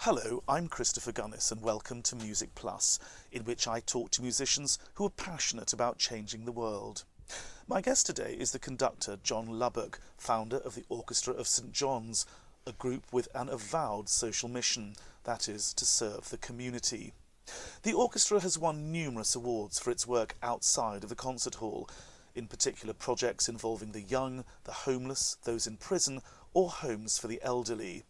Hello, I'm Christopher Gunness and welcome to Music Plus, in which I talk to musicians who are passionate about changing the world. My guest today is the conductor John Lubbock, founder of the Orchestra of St John's, a group with an avowed social mission, that is, to serve the community. The orchestra has won numerous awards for its work outside of the concert hall, in particular projects involving the young, the homeless, those in prison, or homes for the elderly.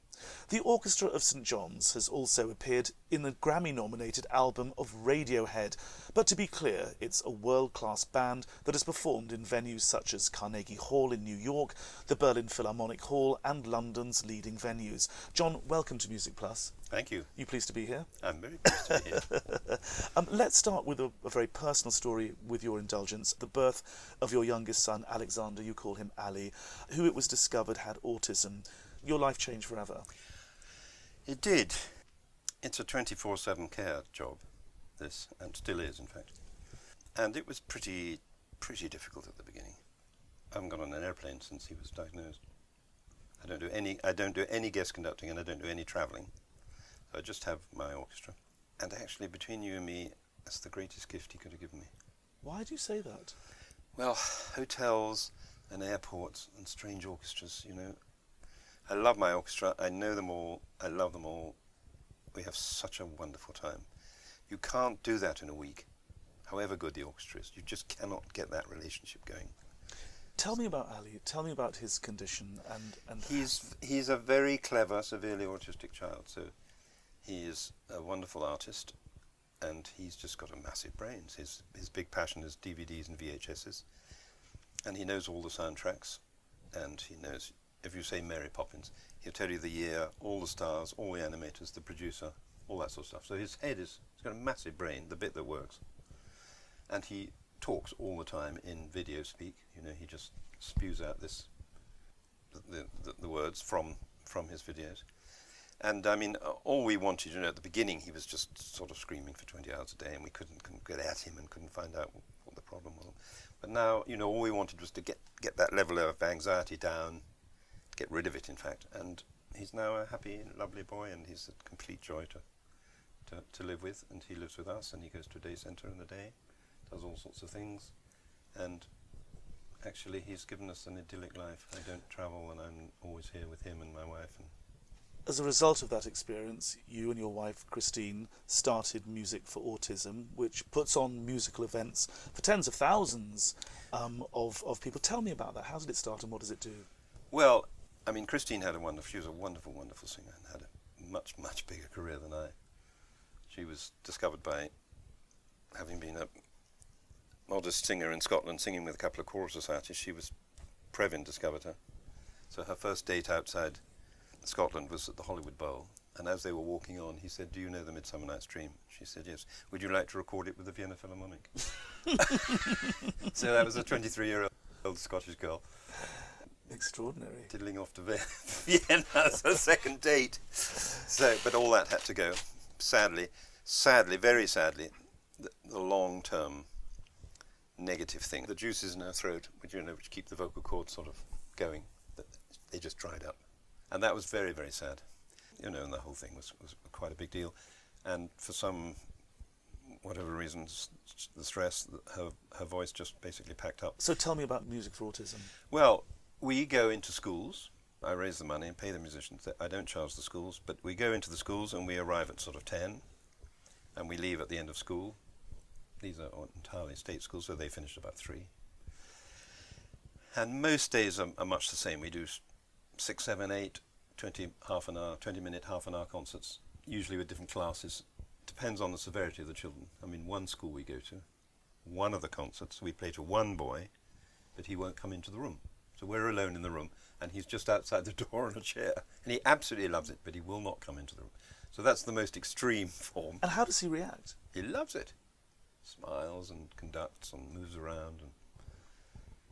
The Orchestra of St John's has also appeared in the Grammy-nominated album of Radiohead, but to be clear, it's a world-class band that has performed in venues such as Carnegie Hall in New York, the Berlin Philharmonic Hall and London's leading venues. John, welcome to Music Plus. Thank you. You pleased to be here? I'm very pleased to be here. Let's start with a very personal story, with your indulgence. The birth of your youngest son, Alexander, you call him Ali, who it was discovered had autism. Your life changed forever. It did. It's a 24/7 care job, this, and still is, in fact. And it was pretty difficult at the beginning. I haven't gone on an airplane since he was diagnosed. I don't do any guest conducting, and I don't do any travelling. So I just have my orchestra. And actually, between you and me, that's the greatest gift he could have given me. Why do you say that? Well, hotels and airports and strange orchestras, you know. I love my orchestra. I know them all. I love them all. We have such a wonderful time. You can't do that in a week, however good the orchestra is. You just cannot get that relationship going. Tell me about Ali. Tell me about his condition and He's a very clever, severely autistic child. So he is a wonderful artist, and he's just got a massive brain. His big passion is DVDs and VHSs, and he knows all the soundtracks, and he knows. If you say Mary Poppins, he'll tell you the year, all the stars, all the animators, the producer, all that sort of stuff. So he's got a massive brain, the bit that works. And he talks all the time in video speak. You know, he just spews out the words from his videos. And I mean, all we wanted, you know, at the beginning, he was just sort of screaming for 20 hours a day, and we couldn't get at him and couldn't find out what the problem was. But now, you know, all we wanted was to get that level of anxiety down. Get rid of it, in fact, and he's now a happy, lovely boy, and he's a complete joy to live with, and he lives with us, and he goes to a day centre in the day, does all sorts of things, and actually he's given us an idyllic life. I don't travel, and I'm always here with him and my wife. And as a result of that experience, you and your wife, Christine, started Music for Autism, which puts on musical events for tens of thousands of people. Tell me about that. How did it start, and what does it do? Well, I mean, Christine she was a wonderful, wonderful singer and had a much, much bigger career than I. She was discovered by having been a modest singer in Scotland, singing with a couple of choral societies. Previn discovered her. So her first date outside Scotland was at the Hollywood Bowl. And as they were walking on, he said, "Do you know the Midsummer Night's Dream?" She said, "Yes." "Would you like to record it with the Vienna Philharmonic?" So that was a 23-year-old Scottish girl. Extraordinary. Diddling off to Vienna as a second date. So, but all that had to go. Sadly, very sadly, the long-term negative thing, the juices in her throat, which keep the vocal cords sort of going, they just dried up. And that was very, very sad. You know, and the whole thing was quite a big deal. And for whatever reasons, the stress, her voice just basically packed up. So tell me about Music for Autism. Well, we go into schools. I raise the money and pay the musicians. I don't charge the schools, but we go into the schools and we arrive at sort of 10, and we leave at the end of school. These are entirely state schools, so they finish at about 3. And most days are much the same. We do 6, 7, 8, 20 20-minute, half-an-hour concerts, usually with different classes. Depends on the severity of the children. I mean, one school we go to, one of the concerts, we play to one boy, but he won't come into the room. So we're alone in the room, and he's just outside the door on a chair. And he absolutely loves it, but he will not come into the room. So that's the most extreme form. And how does he react? He loves it. Smiles and conducts and moves around.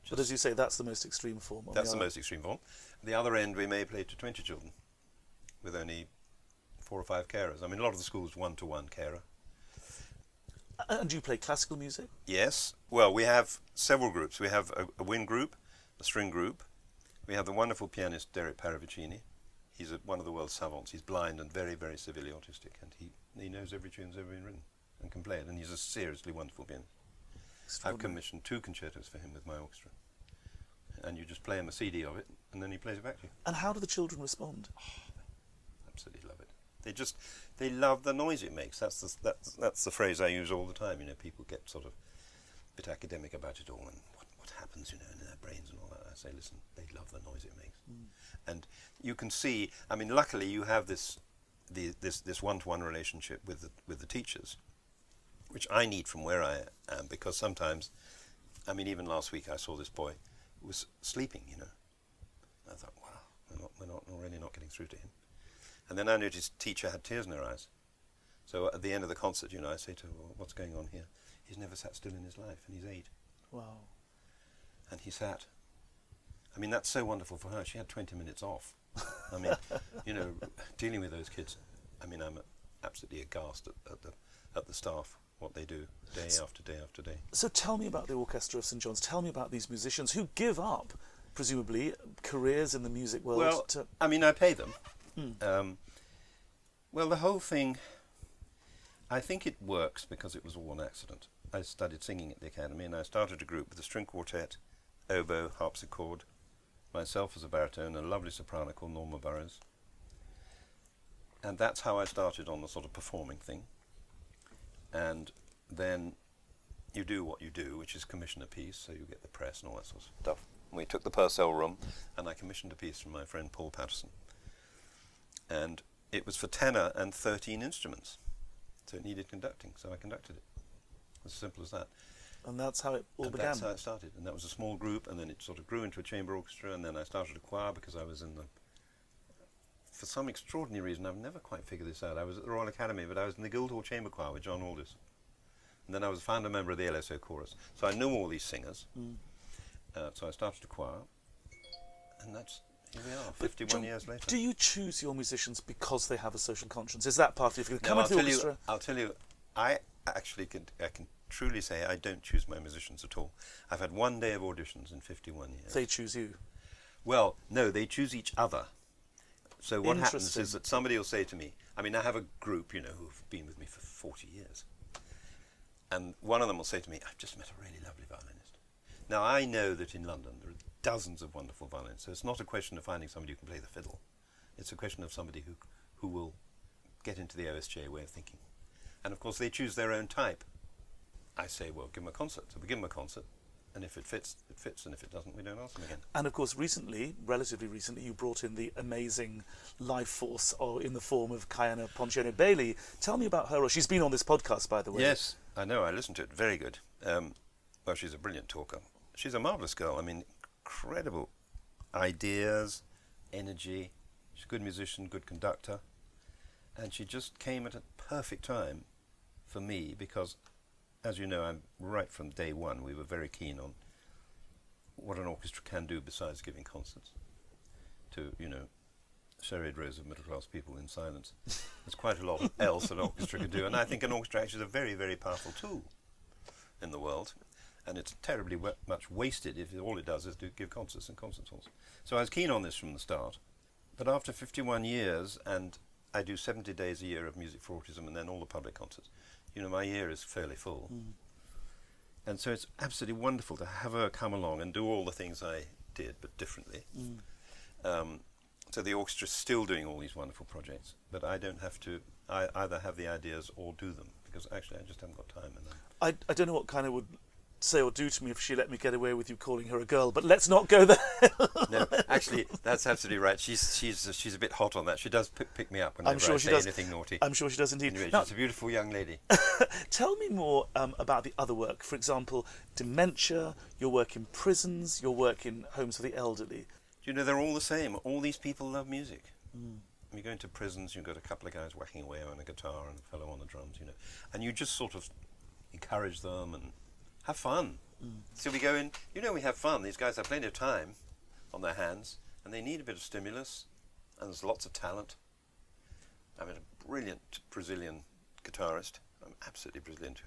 But as you say, that's the most extreme form. That's the most extreme form. At the other end, we may play to 20 children with only 4 or 5 carers. I mean, a lot of the schools, one-to-one carer. And do you play classical music? Yes. Well, we have several groups. We have a wind group, a string group. We have the wonderful pianist Derek Paravicini. He's one of the world's savants. He's blind and very, very severely autistic, and he knows every tune that's ever been written and can play it, and he's a seriously wonderful pianist. I've commissioned 2 concertos for him with my orchestra, and you just play him a CD of it, and then he plays it back to you. And how do the children respond? Absolutely love it. They love the noise it makes. That's the phrase I use all the time. You know, people get sort of a bit academic about it all and what happens, you know, in their brains and all that. I say, listen, they love the noise it makes. And you can see, I mean, luckily you have this one-to-one relationship with the teachers, which I need from where I am, because sometimes, I mean, even last week I saw this boy who was sleeping, you know. I thought, wow, we're really not getting through to him. And then I noticed teacher had tears in her eyes. So at the end of the concert, you know, I say to her, well, what's going on here? He's never sat still in his life, and he's 8. Wow. And he sat. I mean, that's so wonderful for her. She had 20 minutes off. I mean, you know, dealing with those kids, I mean, I'm absolutely aghast at the staff, what they do day after day after day. So tell me about the Orchestra of St John's. Tell me about these musicians who give up, presumably, careers in the music world. Well, I mean, I pay them. Well, the whole thing, I think it works because it was all an accident. I studied singing at the Academy, and I started a group with a string quartet, oboe, harpsichord, myself as a baritone, and a lovely soprano called Norma Burrows. And that's how I started on the sort of performing thing. And then you do what you do, which is commission a piece, so you get the press and all that sort of stuff. And we took the Purcell room, and I commissioned a piece from my friend Paul Patterson. And it was for tenor and 13 instruments, so it needed conducting, so I conducted it. As simple as that. And that's how it all began. That's how it started, and that was a small group, and then it sort of grew into a chamber orchestra, and then I started a choir because I was in for some extraordinary reason, I've never quite figured this out. I was at the Royal Academy, but I was in the Guildhall Chamber Choir with John Aldis. And then I was a founder member of the LSO Chorus, so I knew all these singers. So I started a choir, and that's, here we are, 51 John, years later. Do you choose your musicians because they have a social conscience? Is that part of it? If you come No, into the orchestra... I'll tell you, I actually can truly say I don't choose my musicians at all. I've had one day of auditions in 51 years. They choose you? Well, no, they choose each other. So what happens is that somebody will say to me, I mean, I have a group, you know, who've been with me for 40 years. And one of them will say to me, I've just met a really lovely violinist. Now, I know that in London there are dozens of wonderful violinists, so it's not a question of finding somebody who can play the fiddle. It's a question of somebody who will get into the OSJ way of thinking. And of course, they choose their own type. I say, well, give them a concert. So we give them a concert, and if it fits, it fits, and if it doesn't, we don't ask them again. And of course, relatively recently, you brought in the amazing life force in the form of Kayana Ponciano-Bailey. Tell me about her. She's been on this podcast, by the way. Yes, I know. I listened to it. Very good. Well, she's a brilliant talker. She's a marvellous girl. I mean, incredible ideas, energy. She's a good musician, good conductor. And she just came at a perfect time for me because, as you know, I'm right from day one, we were very keen on what an orchestra can do besides giving concerts to, you know, serried rows of middle-class people in silence. There's quite a lot else an orchestra can do, and I think an orchestra actually is a very, very powerful tool in the world, and it's terribly much wasted if all it does is give concerts and concert halls. So I was keen on this from the start, but after 51 years, and I do 70 days a year of music for autism and then all the public concerts, you know, my year is fairly full. And so it's absolutely wonderful to have her come along and do all the things I did, but differently. So the orchestra's still doing all these wonderful projects, but I don't have to either have the ideas or do them, because actually I just haven't got time. I don't know what kind of would say or do to me if she let me get away with you calling her a girl, but let's not go there. No, actually, that's absolutely right. She's a bit hot on that. She does pick me up whenever I say anything naughty. I'm sure she does indeed. Anyway, now, she's a beautiful young lady. Tell me more about the other work. For example, dementia, your work in prisons, your work in homes for the elderly. You know, they're all the same. All these people love music. You go into prisons, you've got a couple of guys whacking away on a guitar and a fellow on the drums, you know, and you just sort of encourage them and have fun. So we go in, you know, we have fun. These guys have plenty of time on their hands, and they need a bit of stimulus, and there's lots of talent. I mean, a brilliant Brazilian guitarist, absolutely brilliant,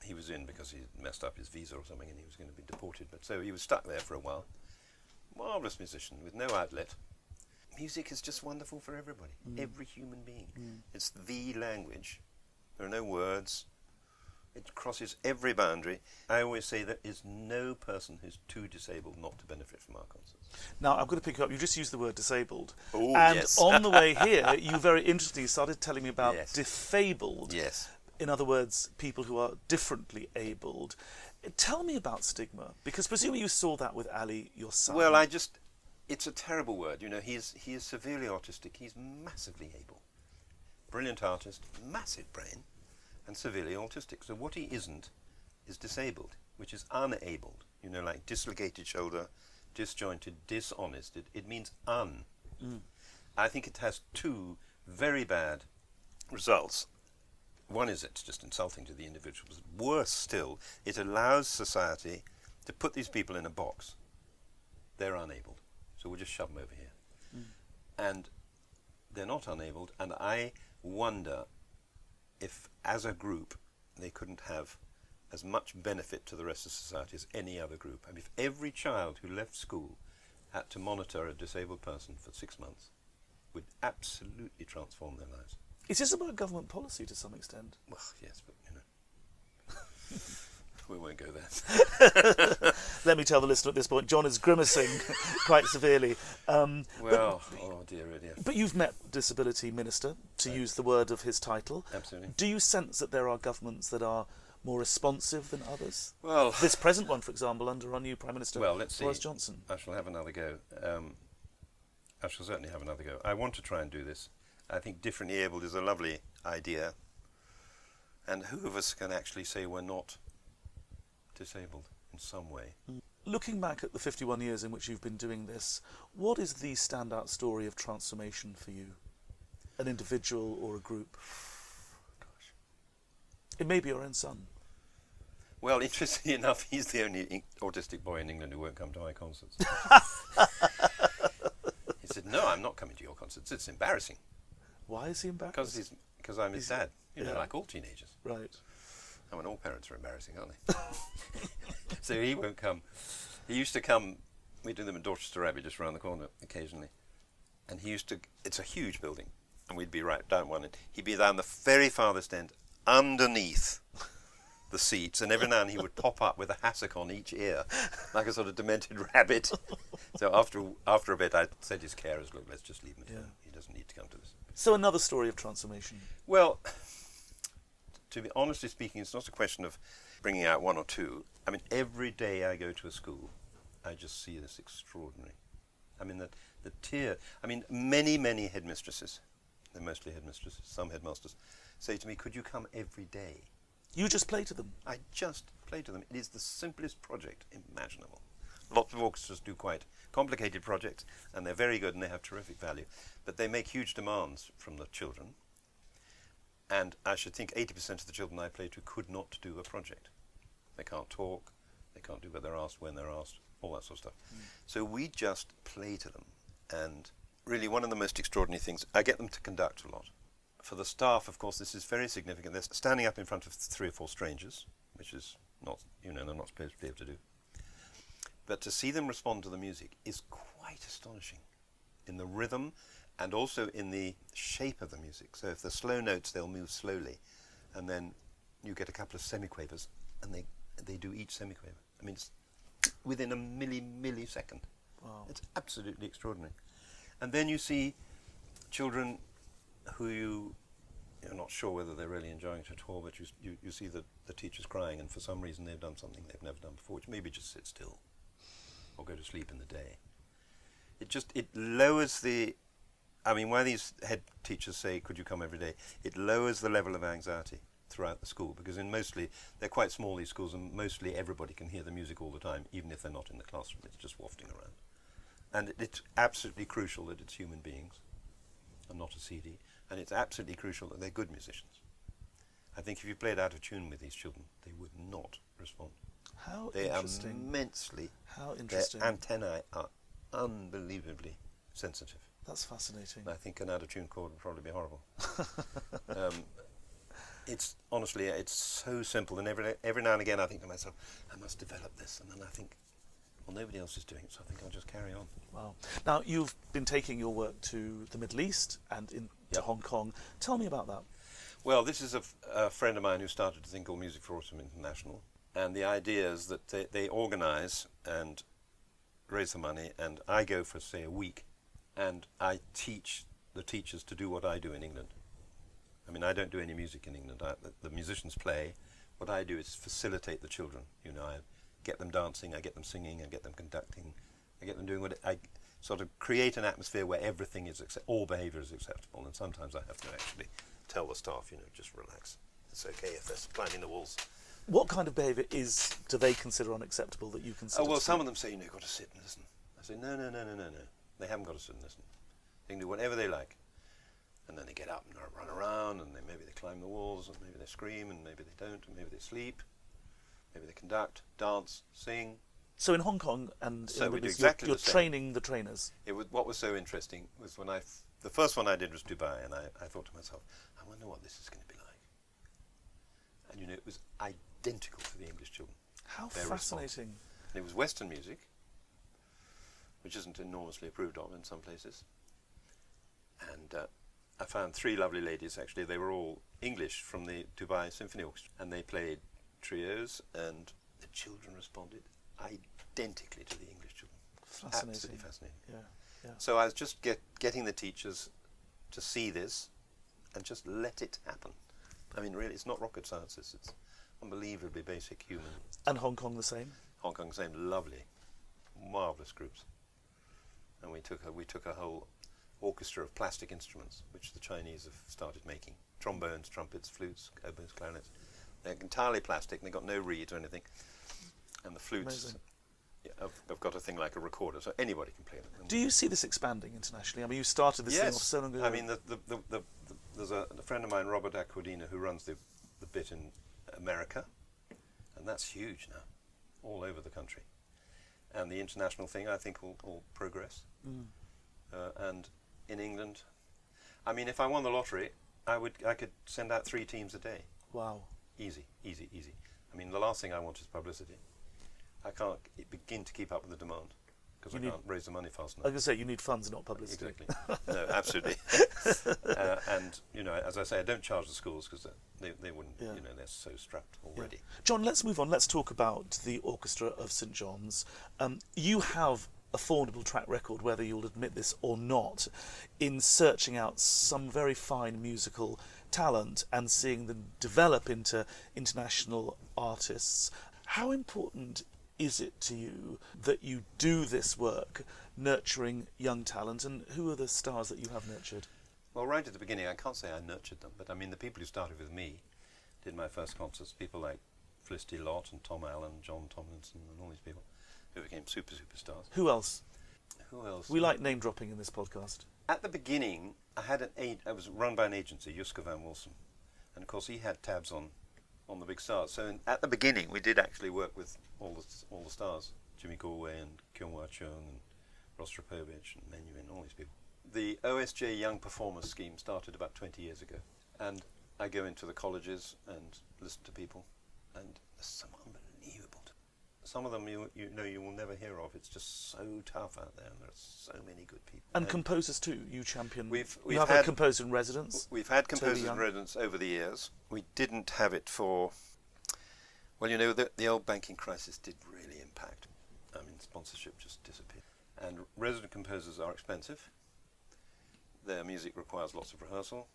he was in because he messed up his visa or something and he was going to be deported, but so he was stuck there for a while. Marvellous musician with no outlet, music is just wonderful for everybody, every human being. It's the language. There are no words. It crosses every boundary. I always say there is no person who's too disabled not to benefit from our concerts. Now, I'm going to pick you up. You just used the word disabled. Oh, and yes. on the way here, you very interestingly started telling me about Yes. defabled. Yes. In other words, people who are differently abled. Tell me about stigma, because presumably you saw that with Ali, your son. Well, it's a terrible word. You know, he is severely autistic. He's massively able. Brilliant artist, massive brain, and severely autistic. So what he isn't is disabled, which is unabled. You know, like dislocated shoulder, disjointed, dishonest. It means un. I think it has two very bad results. One is it's just insulting to the individuals. Worse still, it allows society to put these people in a box. They're unabled, so we'll just shove them over here. And they're not unabled, and I wonder if, as a group, they couldn't have as much benefit to the rest of society as any other group. I mean, if every child who left school had to monitor a disabled person for 6 months, would absolutely transform their lives. Is this about government policy to some extent? Well, yes, but, you know, we won't go there. Let me tell the listener at this point, John is grimacing quite severely. Oh dear, oh dear. But you've met Disability Minister, to use the word of his title. Absolutely. Do you sense that there are governments that are more responsive than others? Well, this present one, for example, under our new Prime Minister, let's see. Boris Johnson. I shall have another go. I shall certainly have another go. I want to try and do this. I think differently abled is a lovely idea. And who of us can actually say we're not disabled in some way? Looking back at the 51 years in which you've been doing this, what is the standout story of transformation for you? An individual or a group? Gosh. It may be your own son. Well, interestingly enough, he's the only autistic boy in England who won't come to my concerts. He said, "No, I'm not coming to your concerts. It's embarrassing." Why is he embarrassed? Because I'm his dad. You know, like all teenagers. Right. I mean, all parents are embarrassing, aren't they? So he won't come. He used to come. We do them in Dorchester Abbey, just around the corner, occasionally. And he used to. It's a huge building, and we'd be right down one end. He'd be down the very farthest end, underneath the seats, and every now and then he would pop up with a hassock on each ear, like a sort of demented rabbit. So after a bit, I said to his carers, "Look, let's just leave him at home. He doesn't need to come to this." So another story of transformation. Well, to be honestly speaking, it's not a question of bringing out one or two. I mean, every day I go to a school, I just see this extraordinary. I mean, the tear. I mean, many headmistresses, they're mostly headmistresses, some headmasters, say to me, "Could you come every day?" You just play to them? I just play to them. It is the simplest project imaginable. Lots of orchestras do quite complicated projects, and they're very good and they have terrific value, but they make huge demands from the children. And I should think 80% of the children I play to could not do a project. They can't talk, they can't do what they're asked, when they're asked, all that sort of stuff. So we just play to them. And really one of the most extraordinary things, I get them to conduct a lot. For the staff, of course, this is very significant. They're standing up in front of 3 or 4 strangers, which is not, they're not supposed to be able to do. But to see them respond to the music is quite astonishing in the rhythm and also in the shape of the music. So if they're slow notes, they'll move slowly, and then you get a couple of semiquavers, and they do each semiquaver. I mean, it's within a millisecond. Wow. It's absolutely extraordinary. And then you see children who you're not sure whether they're really enjoying it at all, but you see the teachers crying, and for some reason they've done something they've never done before, which maybe just sit still or go to sleep in the day. It lowers the, I mean, why these head teachers say, "Could you come every day?" It lowers the level of anxiety throughout the school, because they're quite small, these schools, and mostly everybody can hear the music all the time, even if they're not in the classroom. It's just wafting around. And it's absolutely crucial that it's human beings and not a CD. And it's absolutely crucial that they're good musicians. I think if you played out of tune with these children, they would not respond. How They interesting. are immensely, How interesting. their antennae are unbelievably sensitive. That's fascinating. I think an out-of-tune chord would probably be horrible. It's honestly, it's so simple, and every now and again I think to myself, I must develop this, and then I think, well, nobody else is doing it, so I think I'll just carry on. Wow. Now, you've been taking your work to the Middle East and into Yep. Hong Kong. Tell me about that. Well, this is a friend of mine who started a thing called Music for Autism International, and the idea is that they organise and raise the money, and I go for, say, a week, and I teach the teachers to do what I do in England. I mean, I don't do any music in England. The musicians play. What I do is facilitate the children. You know, I get them dancing, I get them singing, I get them conducting, I get them doing what I sort of create an atmosphere where everything is all behaviour is acceptable. And sometimes I have to actually tell the staff, you know, just relax. It's okay if they're climbing the walls. What kind of behaviour do they consider unacceptable that you consider? Oh, well, some of them say, you know, you've got to sit and listen. I say, no. They haven't got to sit and listen. They can do whatever they like. And then they get up and run around, and maybe they climb the walls, and maybe they scream, and maybe they don't, and maybe they sleep. Maybe they conduct, dance, sing. So in HongOng and So in we do Middle East, exactly you're the same. training the trainers. What was so interesting was when the first one I did was Dubai, and I thought to myself, I wonder what this is going to be like. And you know, it was identical to the English children. How Their fascinating. response. And it was Western music, which isn't enormously approved of in some places. And I found 3 lovely ladies, actually. They were all English from the Dubai Symphony Orchestra, and they played trios, and the children responded identically to the English children. Fascinating. Absolutely fascinating. Yeah. So I was just getting the teachers to see this and just let it happen. I mean, really, it's not rocket science. It's unbelievably basic human. And Hong Kong the same? Hong Kong, same, lovely, marvellous groups. And we took a whole orchestra of plastic instruments, which the Chinese have started making. Trombones, trumpets, flutes, oboes, clarinets. They're entirely plastic, and they've got no reeds or anything. And the flutes have got a thing like a recorder, so anybody can play them. Do you see this expanding internationally? I mean, you started this thing off so long ago. I mean, there's a friend of mine, Robert Aquadina, who runs the bit in America, and that's huge now, all over the country. And the international thing, I think, will progress. And in England, I mean, if I won the lottery, I could send out 3 teams a day. Wow. Easy. I mean, the last thing I want is publicity. I can't begin to keep up with the demand because I can't raise the money fast enough. I was going to say, you need funds, not publicity. Exactly. No, absolutely. And, you know, as I say, I don't charge the schools because they wouldn't, you know, they're so strapped already. Yeah. John, let's move on. Let's talk about the Orchestra of St John's. You have a formidable track record, whether you'll admit this or not, in searching out some very fine musical talent and seeing them develop into international artists. How important is it to you that you do this work, nurturing young talent, and who are the stars that you have nurtured? Well, right at the beginning, I can't say I nurtured them, but I mean, the people who started with me did my first concerts, people like Felicity Lott and Tom Allen, John Tomlinson, and all these people who became superstars. Who else? Who else? We like name dropping in this podcast. At the beginning, I was run by an agency, Juska Van Wilson, and of course he had tabs on the big stars. So at the beginning, we did actually work with all the stars, Jimmy Galway and Kyung-Wha Chung and Rostropovich and Menuhin, all these people. The OSJ Young Performers Scheme started about 20 years ago, and I go into the colleges and listen to people, and there's some unbelievable. Some of them you will never hear of. It's just so tough out there, and there are so many good people. And composers too. You champion. We've you have had a composer in residence. We've had composers in residence over the years. We didn't have it for. Well, you know, the old banking crisis did really impact. I mean, sponsorship just disappeared. And resident composers are expensive. Their music requires lots of rehearsal.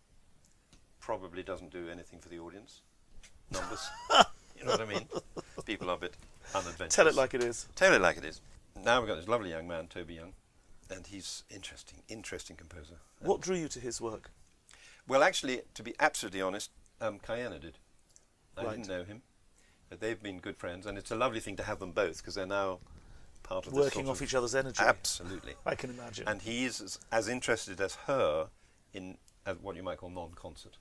Probably doesn't do anything for the audience. Numbers. You know what I mean? People are a bit unadventurous. Tell it like it is. Tell it like it is. Now we've got this lovely young man, Toby Young, and he's interesting composer. What drew you to his work? Well, actually, to be absolutely honest, Kayana did. I Right. didn't know him, but they've been good friends, and it's a lovely thing to have them both because they're now part of this Working off each other's energy. Absolutely. I can imagine. And he's as interested as her in what you might call non-concert.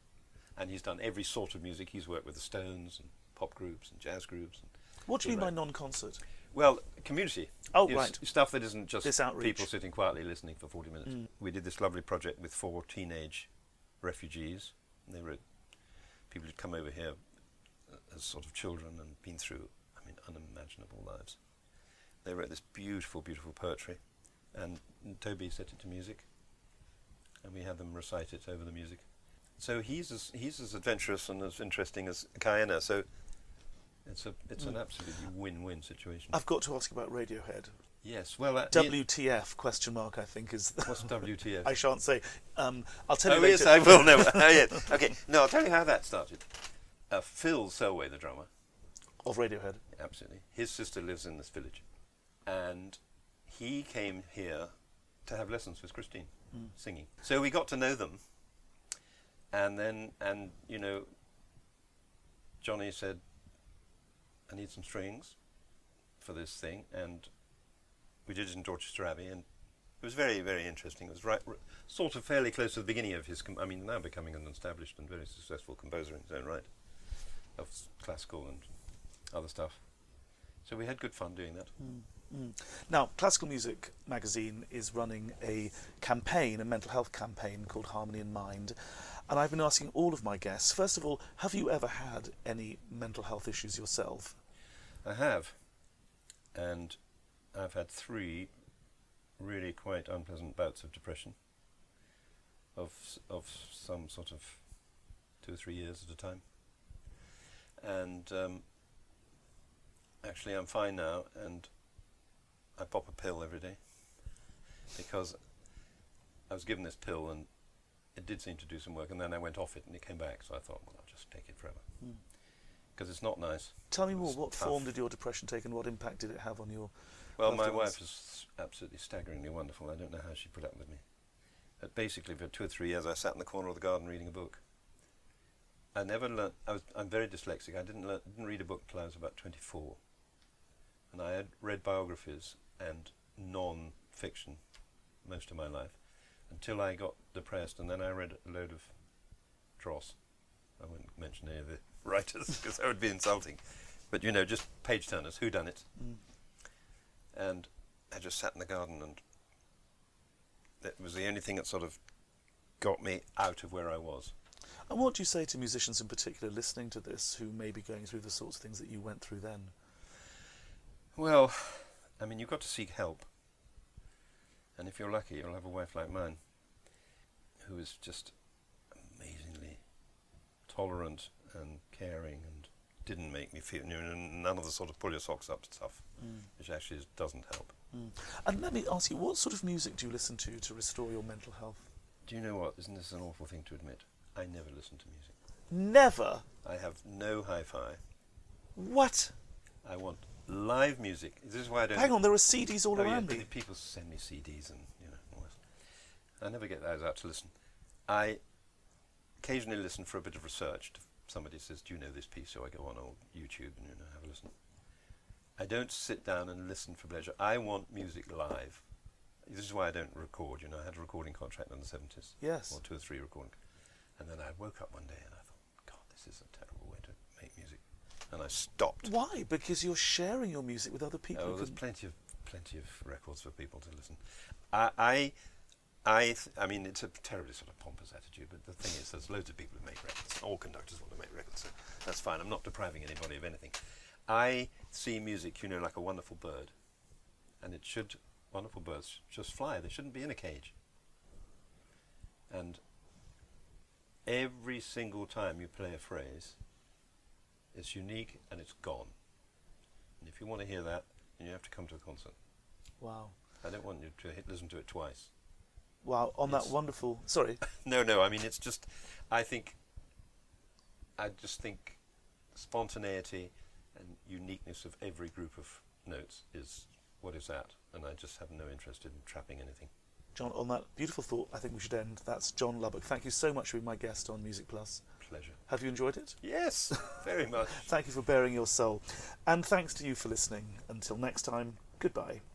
And he's done every sort of music. He's worked with the Stones and pop groups and jazz groups. And what do you mean by non-concert? well, community. Oh, It's right. Stuff that isn't just This outreach. people sitting quietly listening for 40 minutes. We did this lovely project with 4 teenage refugees. They were people who'd come over here as sort of children and been through, I mean, unimaginable lives. They wrote this beautiful, beautiful poetry, and Toby set it to music, and we had them recite it over the music. So he's as adventurous and as interesting as Kayana. So it's an absolutely win-win situation. I've got to ask you about Radiohead. Yes, well, WTF question mark, I think is. What's WTF? I shan't say. I'll tell you Oh later. yes, I will know. Oh yes. Okay. No, I'll tell you how that started. Phil Selway, the drummer Of Radiohead. absolutely. His sister lives in this village, and he came here to have lessons with Christine singing. So we got to know them, and Johnny said, "I need some strings for this thing," and we did it in Dorchester Abbey, and it was very, very interesting. It was sort of fairly close to the beginning of his. Now becoming an established and very successful composer in his own right, of classical and other stuff. So we had good fun doing that. Now, Classical Music magazine is running a campaign, a mental health campaign called Harmony in Mind, and I've been asking all of my guests, first of all, have you ever had any mental health issues yourself? I have, and I've had 3 really quite unpleasant bouts of depression of some sort of 2 or 3 years at a time. And actually I'm fine now, and I pop a pill every day because I was given this pill and it did seem to do some work, and then I went off it and it came back, so I thought, well, I'll just take it forever because it's not nice. Tell me more, what tough. form did your depression take and what impact did it have on your Well, loved my ones? wife is absolutely staggeringly wonderful. I don't know how she put up with me. But basically, for 2 or 3 years, I sat in the corner of the garden reading a book. I never learnt. I'm very dyslexic. I didn't read a book until I was about 24, and I had read biographies and non-fiction most of my life until I got depressed, and then I read a load of dross. I won't mention any of the writers because that would be insulting. But just page turners, whodunit. And I just sat in the garden, and that was the only thing that sort of got me out of where I was. And what do you say to musicians in particular listening to this who may be going through the sorts of things that you went through then? Well, I mean, you've got to seek help. And if you're lucky, you'll have a wife like mine, who is just amazingly tolerant and caring and didn't make me feel, none of the sort of pull your socks up stuff, which actually doesn't help. And let me ask you, what sort of music do you listen to restore your mental health? Do you know what? Isn't this an awful thing to admit? I never listen to music. Never? I have no hi-fi. What? I want live music. This is why I don't... Hang on, there are CDs all around me. People send me CDs and, all this. I never get those out to listen. I occasionally listen for a bit of research. Somebody says, do you know this piece? So I go on old YouTube and have a listen. I don't sit down and listen for pleasure. I want music live. This is why I don't record. I had a recording contract in the 70s. Yes. Or 2 or 3 recording. And then I woke up one day and I thought, God, this is a terrible way to make music. And I stopped. Why? Because you're sharing your music with other people. Oh, there's plenty of records for people to listen. I mean, it's a terribly sort of pompous attitude, but the thing is, there's loads of people who make records. All conductors want to make records, so that's fine. I'm not depriving anybody of anything. I see music, like a wonderful bird, and wonderful birds just fly. They shouldn't be in a cage. And every single time you play a phrase, it's unique and it's gone. And if you want to hear that, then you have to come to a concert. Wow. I don't want you to listen to it twice. Wow, that wonderful... Sorry. No, I mean, it's just... I just think spontaneity and uniqueness of every group of notes is what is that, and I just have no interest in trapping anything. John, on that beautiful thought, I think we should end. That's John Lubbock. Thank you so much for being my guest on Music Plus. Pleasure. Have you enjoyed it? Yes, very much. Thank you for bearing your soul. And thanks to you for listening. Until next time, goodbye.